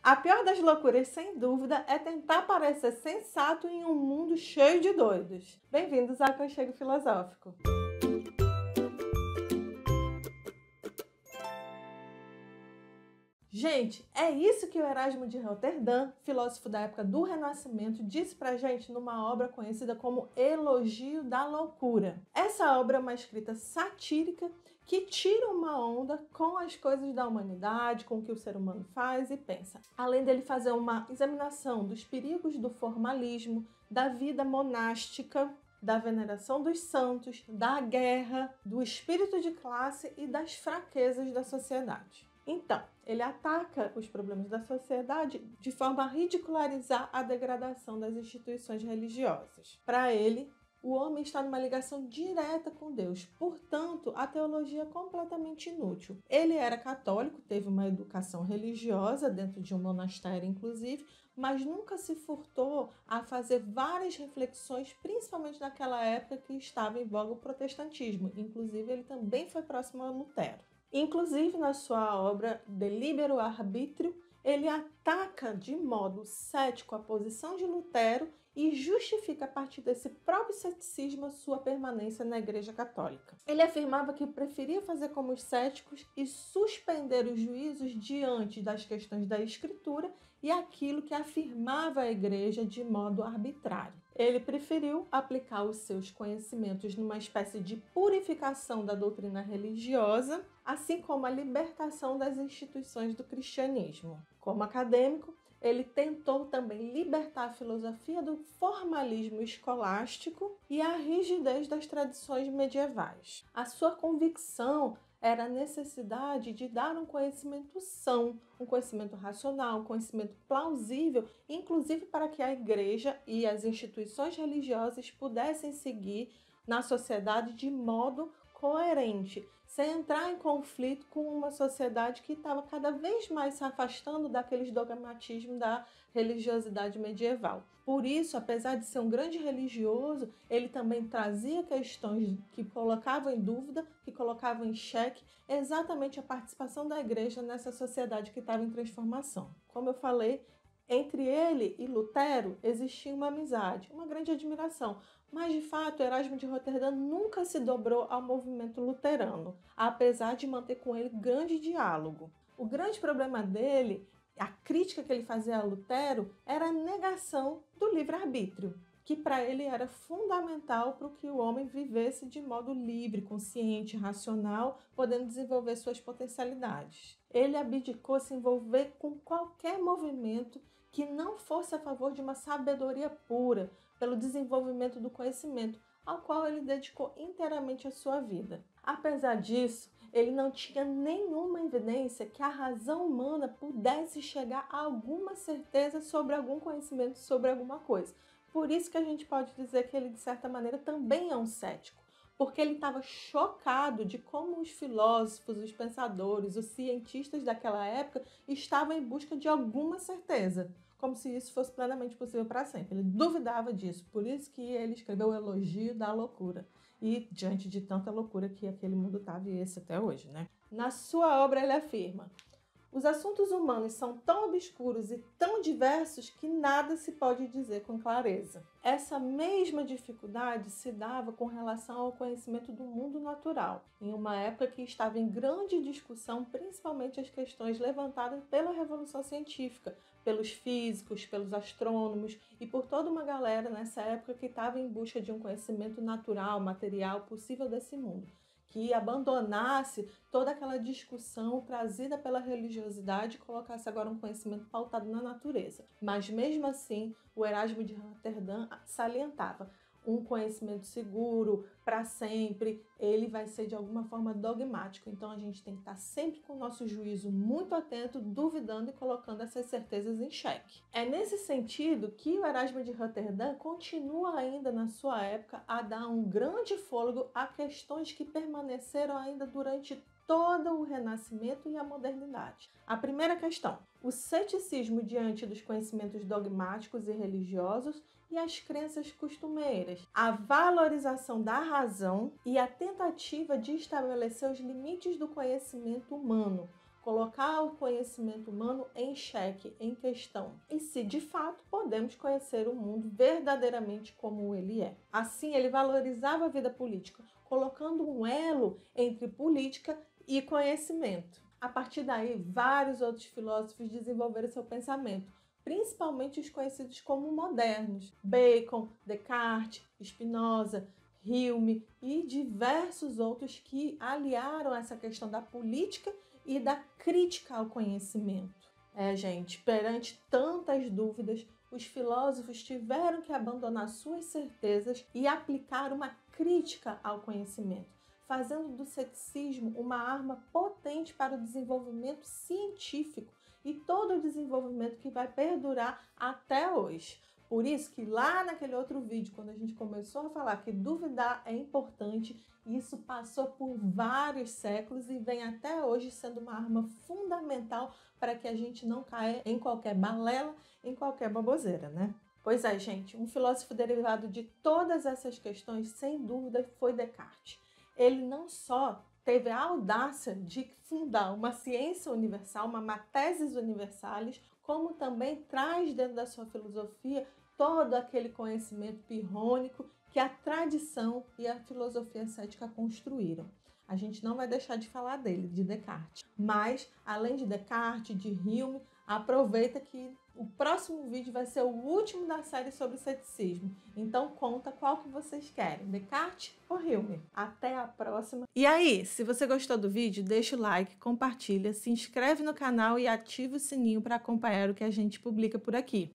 A pior das loucuras, sem dúvida, é tentar parecer sensato em um mundo cheio de doidos. Bem-vindos ao Aconchego Filosófico. Gente, é isso que o Erasmo de Roterdã, filósofo da época do Renascimento, disse pra gente numa obra conhecida como Elogio da Loucura. Essa obra é uma escrita satírica que tira uma onda com as coisas da humanidade, com o que o ser humano faz e pensa. Além dele fazer uma examinação dos perigos do formalismo, da vida monástica, da veneração dos santos, da guerra, do espírito de classe e das fraquezas da sociedade. Então, ele ataca os problemas da sociedade de forma a ridicularizar a degradação das instituições religiosas. Para ele, o homem está numa ligação direta com Deus, portanto, a teologia é completamente inútil. Ele era católico, teve uma educação religiosa dentro de um monastério, inclusive, mas nunca se furtou a fazer várias reflexões, principalmente naquela época que estava em voga o protestantismo. Inclusive, ele também foi próximo a Lutero. Inclusive, na sua obra De Libero Arbitrio, ele ataca de modo cético a posição de Lutero e justifica a partir desse próprio ceticismo a sua permanência na Igreja Católica. Ele afirmava que preferia fazer como os céticos e suspender os juízos diante das questões da Escritura e aquilo que afirmava a Igreja de modo arbitrário. Ele preferiu aplicar os seus conhecimentos numa espécie de purificação da doutrina religiosa, assim como a libertação das instituições do cristianismo. Como acadêmico, ele tentou também libertar a filosofia do formalismo escolástico e a rigidez das tradições medievais. A sua convicção era a necessidade de dar um conhecimento são, um conhecimento racional, um conhecimento plausível, inclusive para que a igreja e as instituições religiosas pudessem seguir na sociedade de modo coerente, sem entrar em conflito com uma sociedade que estava cada vez mais se afastando daqueles dogmatismos da religiosidade medieval. Por isso, apesar de ser um grande religioso, ele também trazia questões que colocavam em dúvida, que colocavam em xeque exatamente a participação da igreja nessa sociedade que estava em transformação. Como eu falei, entre ele e Lutero existia uma amizade, uma grande admiração, mas de fato Erasmo de Roterdã nunca se dobrou ao movimento luterano, apesar de manter com ele grande diálogo. O grande problema dele, a crítica que ele fazia a Lutero, era a negação do livre-arbítrio, que para ele era fundamental para que o homem vivesse de modo livre, consciente, racional, podendo desenvolver suas potencialidades. Ele abdicou se envolver com qualquer movimento que não fosse a favor de uma sabedoria pura, pelo desenvolvimento do conhecimento, ao qual ele dedicou inteiramente a sua vida. Apesar disso, ele não tinha nenhuma evidência que a razão humana pudesse chegar a alguma certeza sobre algum conhecimento sobre alguma coisa. Por isso que a gente pode dizer que ele, de certa maneira, também é um cético, porque ele estava chocado de como os filósofos, os pensadores, os cientistas daquela época estavam em busca de alguma certeza, como se isso fosse plenamente possível para sempre. Ele duvidava disso, por isso que ele escreveu o Elogio da Loucura. E diante de tanta loucura que aquele mundo estava e esse até hoje, né? Na sua obra ele afirma: os assuntos humanos são tão obscuros e tão diversos que nada se pode dizer com clareza. Essa mesma dificuldade se dava com relação ao conhecimento do mundo natural, em uma época que estava em grande discussão, principalmente as questões levantadas pela Revolução Científica, pelos físicos, pelos astrônomos e por toda uma galera nessa época que estava em busca de um conhecimento natural, material, possível desse mundo, que abandonasse toda aquela discussão trazida pela religiosidade e colocasse agora um conhecimento pautado na natureza. Mas mesmo assim, o Erasmo de Roterdã salientava: um conhecimento seguro, para sempre, ele vai ser de alguma forma dogmático. Então a gente tem que estar sempre com o nosso juízo muito atento, duvidando e colocando essas certezas em xeque. É nesse sentido que o Erasmo de Roterdã continua ainda na sua época a dar um grande fôlego a questões que permaneceram ainda durante todo o Renascimento e a modernidade. A primeira questão: o ceticismo diante dos conhecimentos dogmáticos e religiosos e as crenças costumeiras, a valorização da razão e a tentativa de estabelecer os limites do conhecimento humano, colocar o conhecimento humano em xeque, em questão, e se de fato podemos conhecer o mundo verdadeiramente como ele é. Assim, ele valorizava a vida política, colocando um elo entre política e conhecimento. A partir daí, vários outros filósofos desenvolveram seu pensamento, principalmente os conhecidos como modernos: Bacon, Descartes, Spinoza, Hume e diversos outros que aliaram essa questão da política e da crítica ao conhecimento. Gente, perante tantas dúvidas, os filósofos tiveram que abandonar suas certezas e aplicar uma crítica ao conhecimento, fazendo do ceticismo uma arma potente para o desenvolvimento científico e todo o desenvolvimento que vai perdurar até hoje. Por isso que lá naquele outro vídeo, quando a gente começou a falar que duvidar é importante, isso passou por vários séculos e vem até hoje sendo uma arma fundamental para que a gente não caia em qualquer balela, em qualquer baboseira, né? Pois é, gente, um filósofo derivado de todas essas questões, sem dúvida, foi Descartes. Ele não só teve a audácia de fundar uma ciência universal, uma Mathesis Universalis, como também traz dentro da sua filosofia todo aquele conhecimento pirrônico que a tradição e a filosofia cética construíram. A gente não vai deixar de falar dele, de Descartes. Mas, além de Descartes, de Hume, aproveita que o próximo vídeo vai ser o último da série sobre ceticismo. Então conta qual que vocês querem, Descartes ou Hume. Até a próxima. E aí, se você gostou do vídeo, deixa o like, compartilha, se inscreve no canal e ativa o sininho para acompanhar o que a gente publica por aqui.